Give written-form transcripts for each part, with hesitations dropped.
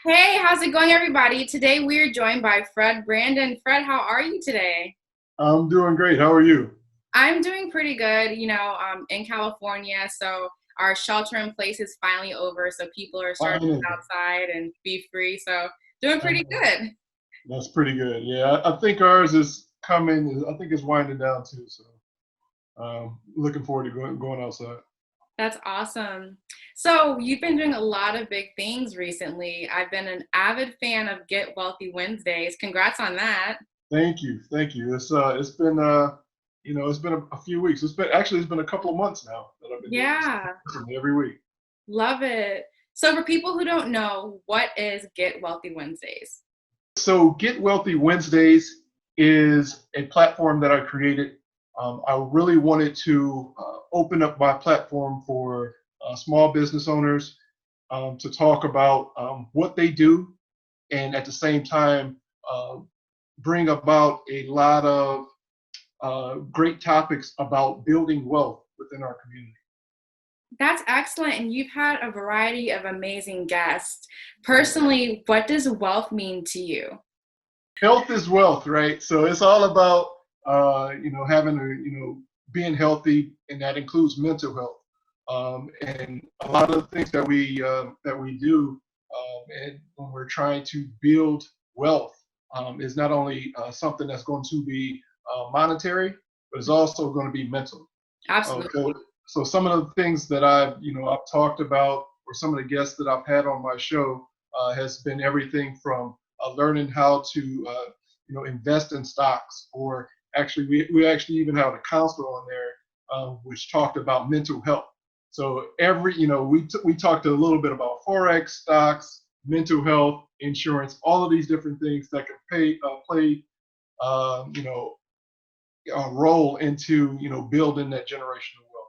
Hey, how's it going, everybody? Today we are joined by Fred Brandon. Fred, how are you today? I'm doing great. How are you? I'm doing pretty good. In California, so our shelter in place is finally over, so people are starting to Finally. get outside and be free. So doing pretty Uh, good. that's pretty good. Yeah, I think ours is coming. I think it's winding down too. So looking forward to going outside. That's awesome. So you've been doing a lot of big things recently. I've been an avid fan of Get Wealthy Wednesdays. Congrats on that. Thank you, thank you. It's been it's been a few weeks. It's been a couple of months now that I've been doing this Yeah, every week. love it. So for people who don't know, what is Get Wealthy Wednesdays? So Get Wealthy Wednesdays is a platform that I created. I really wanted to open up my platform for small business owners to talk about what they do, and at the same time uh, bring about a lot of great topics about building wealth within our community. That's excellent. And you've had a variety of amazing guests. Personally, what does wealth mean to you? Health is wealth, right? So it's all about having being healthy, and that includes mental health. And a lot of the things that we do, and when we're trying to build wealth, is not only something that's going to be monetary, but it's also going to be mental. Absolutely. So some of the things that I've talked about, or some of the guests that I've had on my show, has been everything from learning how to invest in stocks, or actually we actually even have a counselor on there which talked about mental health. So we talked a little bit about forex, stocks, mental health, insurance, all of these different things that can play um, you know a role into building that generational wealth.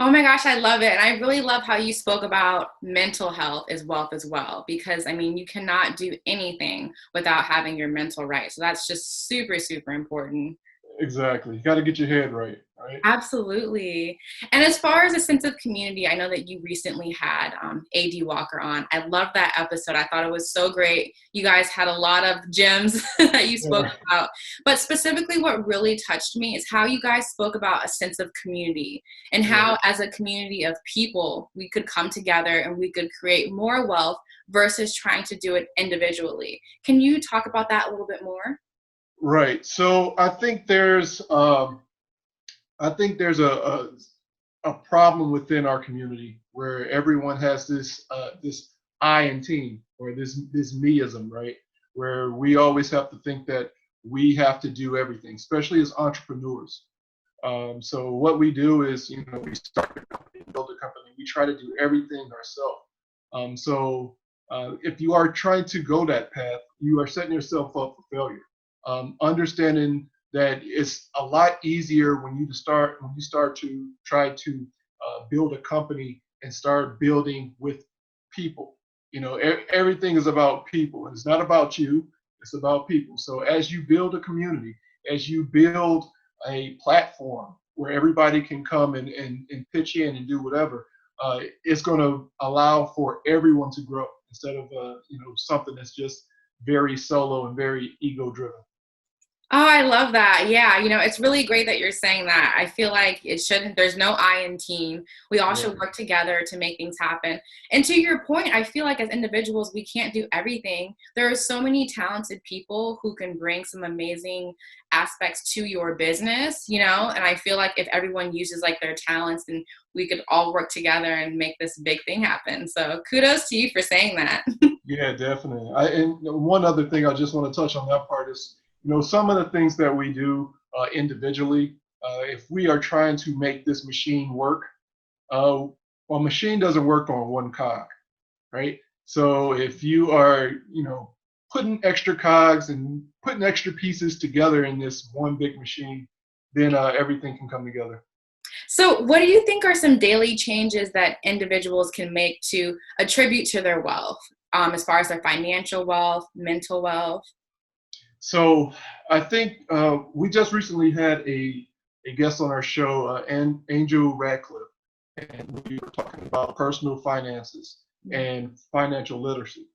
Oh my gosh, I love it. And I really love how you spoke about mental health as wealth as well, because I mean, you cannot do anything without having your mental right. So that's just super, super important. Exactly. You got to get your head right, right? Absolutely. And as far as a sense of community, I know that you recently had AD Walker on. I love that episode. I thought it was so great. You guys had a lot of gems that you spoke Yeah. about. But specifically, what really touched me is how you guys spoke about a sense of community and Right. how, as a community of people, we could come together and we could create more wealth versus trying to do it individually. Can you talk about that a little bit more? Right. So I think there's a problem within our community where everyone has this I in team, or this meism, right? Where we always have to think that we have to do everything, especially as entrepreneurs. So what we do is, we start a company, build a company. We try to do everything ourselves. If you are trying to go that path, you are setting yourself up for failure. Understanding that it's a lot easier when you start to try to build a company and start building with people. Everything is about people. It's not about you. It's about people. So as you build a community, as you build a platform where everybody can come and pitch in and do whatever, it's going to allow for everyone to grow instead of something that's just very solo and very ego driven. Oh, I love that. Yeah, it's really great that you're saying that. I feel like there's no I in team. We all should Right. work together to make things happen. And to your point, I feel like as individuals, we can't do everything. There are so many talented people who can bring some amazing aspects to your business, and I feel like if everyone uses like their talents, then we could all work together and make this big thing happen. So kudos to you for saying that. Yeah, definitely. And one other thing I just want to touch on that part is, some of the things that we do individually, if we are trying to make this machine work, well, a machine doesn't work on one cog, right? So if you are, putting extra cogs and putting extra pieces together in this one big machine, then everything can come together. So, what do you think are some daily changes that individuals can make to attribute to their wealth, as far as their financial wealth, mental wealth? So I think we just recently had a guest on our show, and Angel Radcliffe, and we were talking about personal finances. and financial literacy.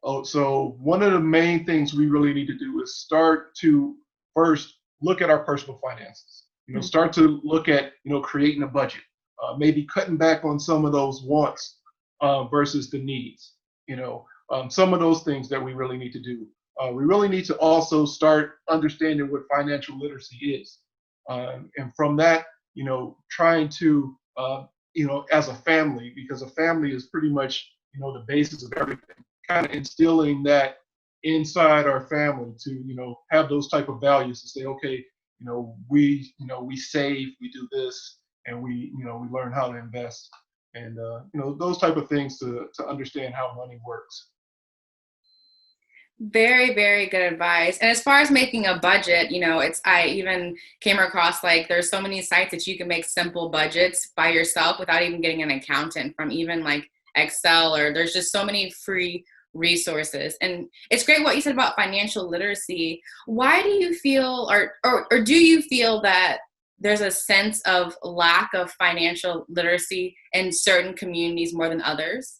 Oh, so one of the main things we really need to do is start to first look at our personal finances. Start to look at creating a budget, maybe cutting back on some of those wants versus the needs. Some of those things that we really need to do. We really need to also start understanding what financial literacy is, and from that, trying to as a family, because a family is pretty much the basis of everything, kind of instilling that inside our family to have those type of values to say, okay, we save, we do this, and we learn how to invest, and those type of things to understand how money works. Very, very good advice. And as far as making a budget, I even came across like there's so many sites that you can make simple budgets by yourself without even getting an accountant, from even like Excel, or there's just so many free resources. And it's great what you said about financial literacy. Why do you feel, or do you feel that there's a sense of lack of financial literacy in certain communities more than others?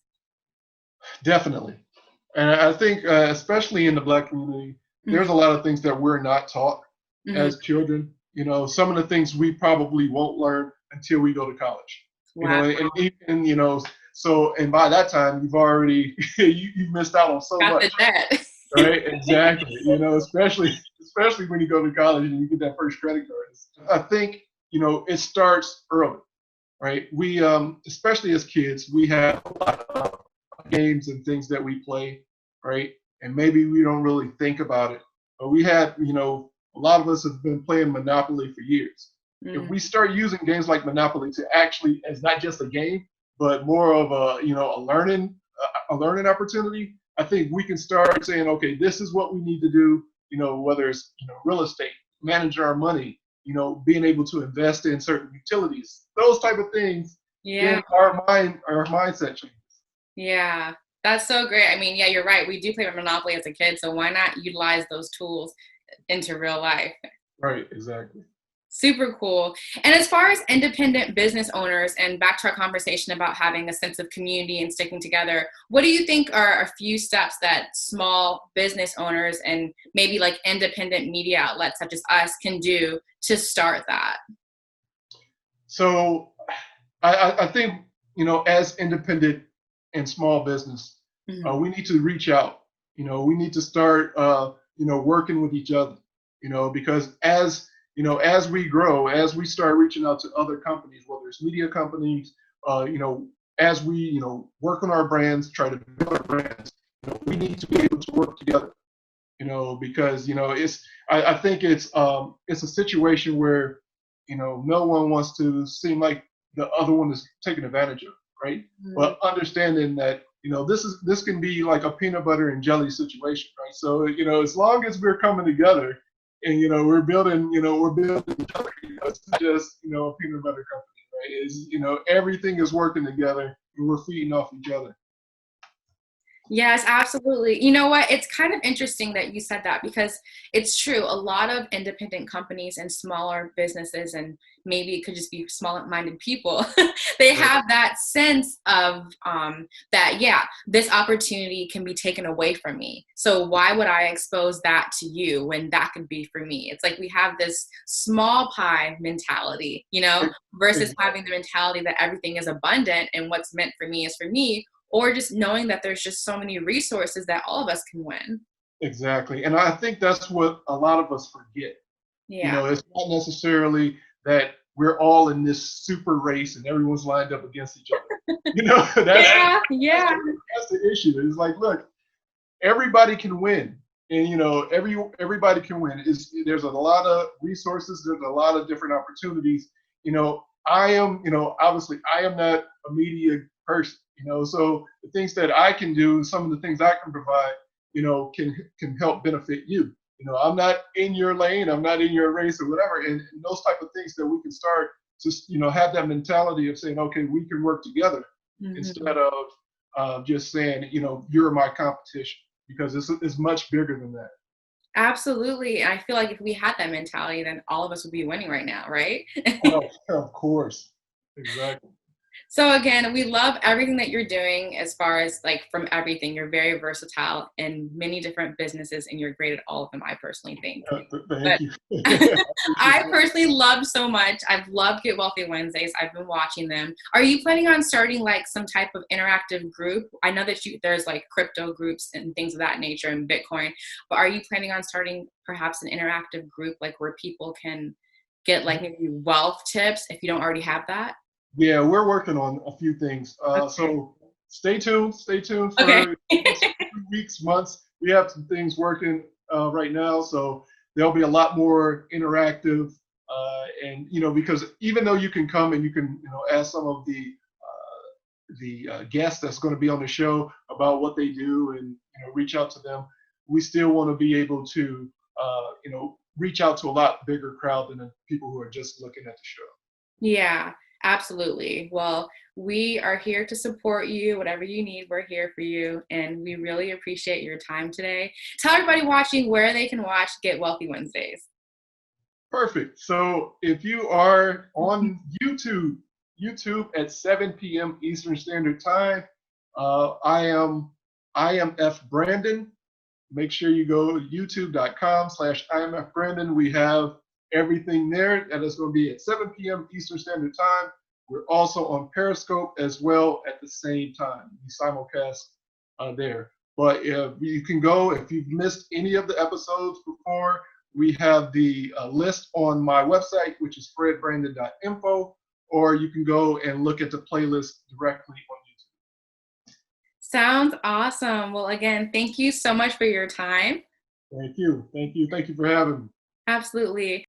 Definitely. And I think, especially in the Black community, there's a lot of things that we're not taught as children. Some of the things we probably won't learn until we go to college. Wow. And even, so, and by that time, you've already, you've missed out on so Got much. the debt. Right? Exactly. Especially when you go to college and you get that first credit card. I think, it starts early, right? We, especially as kids, we have a lot of games and things that we play, right? And maybe we don't really think about it, but we have, a lot of us have been playing Monopoly for years. If we start using games like Monopoly to actually, as not just a game, but more of a learning opportunity, I think we can start saying, okay, this is what we need to do. Whether it's real estate, managing our money, being able to invest in certain utilities, those type of things. Yeah. Then our mindset changes. Yeah, that's so great. I mean, yeah, you're right. We do play Monopoly as a kid, so why not utilize those tools into real life? Right, exactly. Super cool. And as far as independent business owners, and back to our conversation about having a sense of community and sticking together, what do you think are a few steps that small business owners and maybe like independent media outlets such as us can do to start that? So I think, as independent and small business, we need to reach out. We need to start, working with each other, because as we grow, as we start reaching out to other companies, whether it's media companies, as we, work on our brands, try to build our brands, we need to be able to work together, because, I think it's a situation where, no one wants to seem like the other one is taken advantage of, right? But understanding that, this can be like a peanut butter and jelly situation, right? So, as long as we're coming together and, we're building each other, it's not just, a peanut butter company, right? It's, everything is working together and we're feeding off each other. Yes, absolutely. You know what? It's kind of interesting that you said that, because it's true. A lot of independent companies and smaller businesses, and maybe it could just be small-minded people, they have that sense of that, yeah, this opportunity can be taken away from me. So why would I expose that to you when that could be for me? It's like we have this small pie mentality, versus having the mentality that everything is abundant and what's meant for me is for me, or just knowing that there's just so many resources that all of us can win. Exactly. And I think that's what a lot of us forget. Yeah. It's not necessarily that we're all in this super race and everyone's lined up against each other. That's the issue. It's like, look, everybody can win. And everybody can win. There's a lot of resources, there's a lot of different opportunities. I am, obviously I am not a media person, so the things that I can do, some of the things I can provide, can help benefit you. I'm not in your lane, I'm not in your race or whatever. And those type of things that we can start to, have that mentality of saying, okay, we can work together instead of just saying, you're my competition, because it's much bigger than that. Absolutely. I feel like if we had that mentality, then all of us would be winning right now, right? Oh, of course. Exactly. So again, we love everything that you're doing as far as like from everything. You're very versatile in many different businesses and you're great at all of them, I personally think. Thank But you. I appreciate I that. personally love so much. I've loved Get Wealthy Wednesdays. I've been watching them. Are you planning on starting like some type of interactive group? I know that there's like crypto groups and things of that nature and Bitcoin, but are you planning on starting perhaps an interactive group like where people can get like maybe wealth tips if you don't already have that? Yeah, we're working on a few things. Okay. So stay tuned. Stay tuned Okay. for the next few weeks, months. We have some things working right now, so there'll be a lot more interactive. And because even though you can come and you can ask some of the guests that's going to be on the show about what they do and reach out to them, we still want to be able to reach out to a lot bigger crowd than the people who are just looking at the show. Yeah, absolutely. Well, we are here to support you. Whatever you need, we're here for you. And we really appreciate your time today. Tell everybody watching where they can watch Get Wealthy Wednesdays. Perfect. So if you are on YouTube at 7 p.m. Eastern Standard Time, I am F Brandon. Make sure you go to youtube.com/IMF We have everything there. That is going to be at 7 p.m. Eastern Standard Time. We're also on Periscope as well at the same time. We simulcast there. But you can go, if you've missed any of the episodes before, we have the list on my website, which is fredbrandon.info, or you can go and look at the playlist directly on YouTube. Sounds awesome. Well, again, thank you so much for your time. Thank you. Thank you. Thank you for having me. Absolutely.